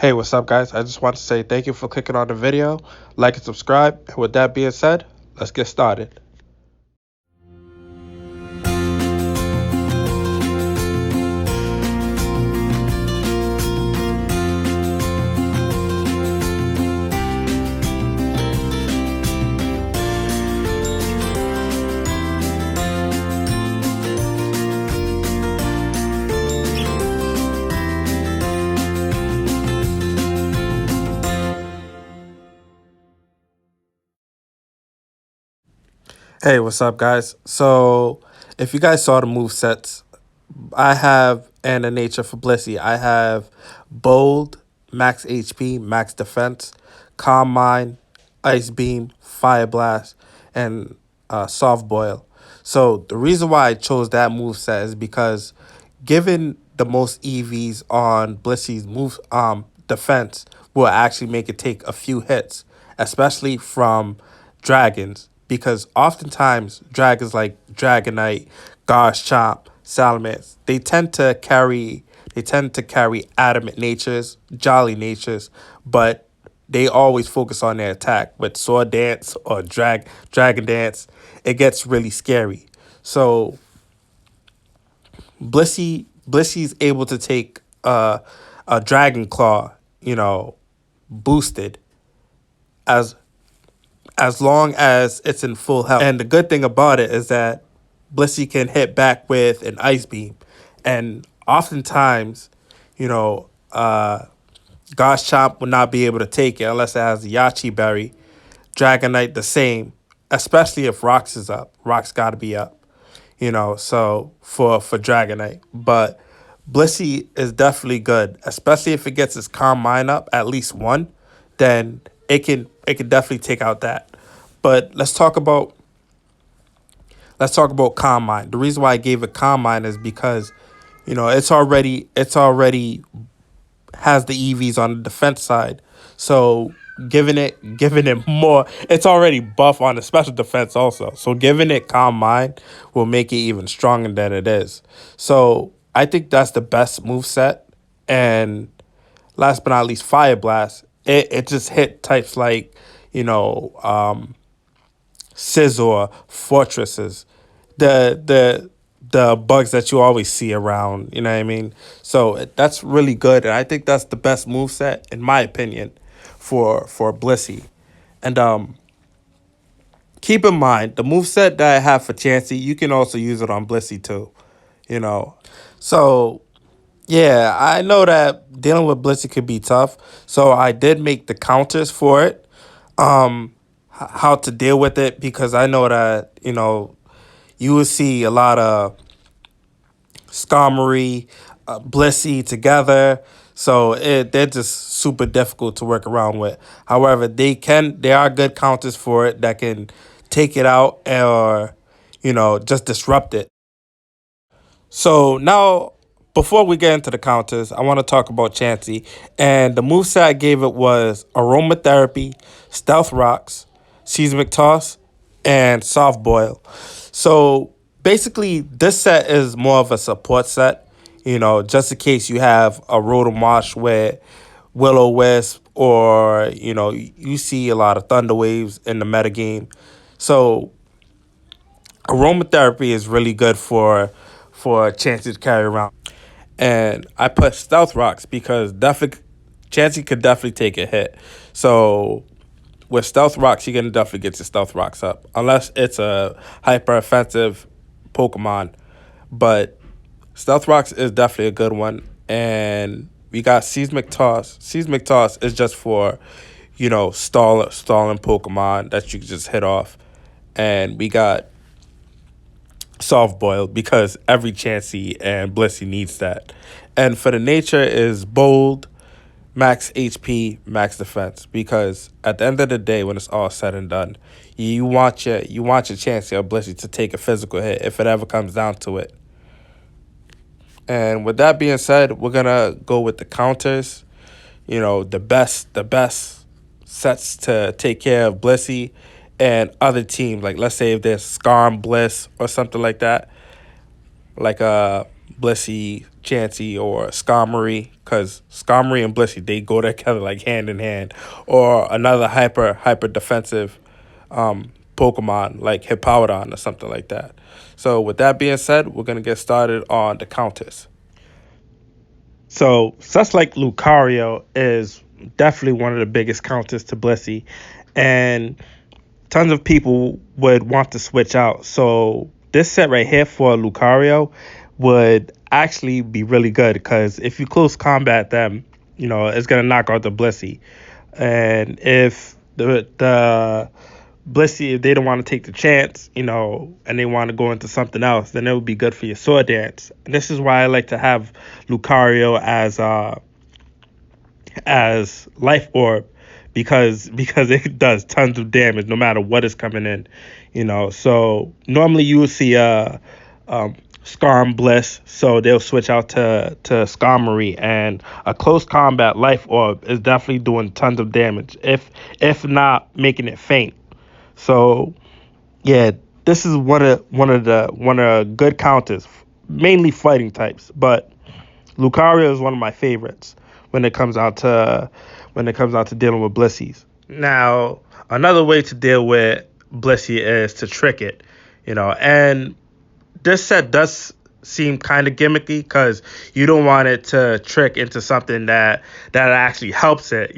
Hey, what's up, guys? I just want to say thank you for clicking on the video, like and subscribe. And with that being said, let's get started. Hey, what's up, guys? So, if you guys saw the move sets, I have and a nature for Blissy. I have bold, max HP, max defense, calm mind, ice beam, fire blast, and soft boil. So the reason why I chose that move set is because given the most EVs on Blissy's move defense will actually make it take a few hits, especially from dragons, because oftentimes dragons like Dragonite, Garchomp, Salamence, they tend to carry adamant natures, jolly natures, but they always focus on their attack. With Sword Dance or Dragon Dance, it gets really scary. So Blissy's able to take a Dragon Claw, boosted as as long as it's in full health. And the good thing about it is that Blissy can hit back with an ice beam. And oftentimes, you know, uh Garchomp will not be able to take it unless it has a Yachi Berry. Dragonite the same, especially if Rocks is up. Rocks gotta be up. So for Dragonite. But Blissy is definitely good, especially if it gets its Calm Mind up at least one, then it can definitely take out that. But let's talk about Calm Mind. The reason why I gave it Calm Mind is because, it's already has the EVs on the defense side. So giving it more, it's already buff on the special defense also. So giving it Calm Mind will make it even stronger than it is. So I think that's the best move set. And last but not least, Fire Blast. It just hit types like, Scizor, Fortresses, the bugs that you always see around, you know what I mean? So that's really good. And I think that's the best move set, in my opinion, for Blissy. And keep in mind, the move set that I have for Chansey, you can also use it on Blissy too, you know. So yeah, I know that dealing with Blissy could be tough. So I did make the counters for it, how to deal with it, because I know that, you will see a lot of Skarmory, Blissey together. So they're just super difficult to work around with. However, there are good counters for it that can take it out or, just disrupt it. So now, before we get into the counters, I want to talk about Chansey. And the moveset I gave it was Aromatherapy, Stealth Rocks, Seismic Toss, and Soft Boil. So basically, this set is more of a support set, just in case you have a Rotom with Will-O-Wisp, or, you see a lot of Thunder Waves in the metagame. So Aromatherapy is really good for Chansey to carry around. And I put Stealth Rocks because Chansey could definitely take a hit. So with Stealth Rocks, you're going to definitely get your Stealth Rocks up. Unless it's a hyper offensive Pokemon. But Stealth Rocks is definitely a good one. And we got Seismic Toss. Seismic Toss is just for, stalling Pokemon that you can just hit off. And we got Soft Boil because every Chansey and Blissey needs that. And for the nature is bold, max HP, max defense. Because at the end of the day, when it's all said and done, you want your Chansey or Blissey to take a physical hit if it ever comes down to it. And with that being said, we're gonna go with the counters. The best sets to take care of Blissey and other teams. Like, let's say if there's Skarm Bliss or something like that, like Blissy, Chansey, or Skarmory, because Skarmory and Blissy, they go together like hand in hand. Or another hyper defensive Pokemon like Hippowdon or something like that. So with that being said, we're gonna get started on the Countess. So such like Lucario is definitely one of the biggest counters to Blissey, and tons of people would want to switch out. So this set right here for Lucario would actually be really good because if you close combat them, it's gonna knock out the Blissey. And if the Blissey, if they don't want to take the chance, and they want to go into something else, then it would be good for your sword dance. And this is why I like to have Lucario as life orb because it does tons of damage no matter what is coming in. So normally you will see Skarm Bliss, so they'll switch out to Skarmory, and a close combat life orb is definitely doing tons of damage, if not making it faint. So yeah, this is one of the good counters, mainly fighting types, but Lucario is one of my favorites when it comes out to dealing with Blissies. Now, another way to deal with Blissey is to trick it, and this set does seem kind of gimmicky because you don't want it to trick into something that actually helps it.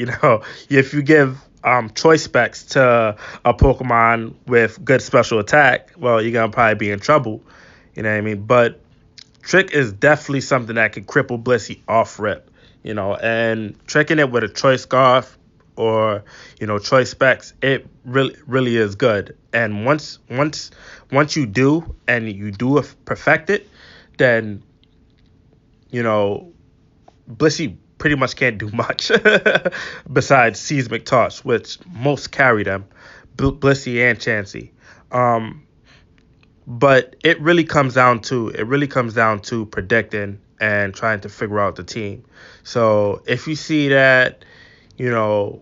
If you give choice specs to a Pokemon with good special attack, well, you're gonna probably be in trouble. You know what I mean? But trick is definitely something that can cripple Blissey off rip. And tricking it with a choice scarf or choice specs, it really is good. And once you do and you do perfect it, then Blissey pretty much can't do much besides Seismic Toss, which most carry them, Blissey and Chansey. But it really comes down to predicting and trying to figure out the team. So if you see that, you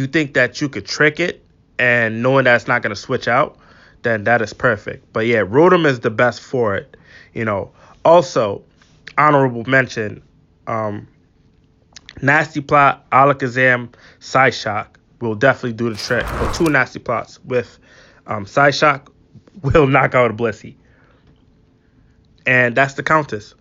think that you could trick it and knowing that it's not going to switch out, then that is perfect. But yeah, Rotom is the best for it. Also, honorable mention, Nasty Plot, Alakazam, Psyshock will definitely do the trick. Or two Nasty Plots with Psyshock will knock out a Blissey. And that's the Countess.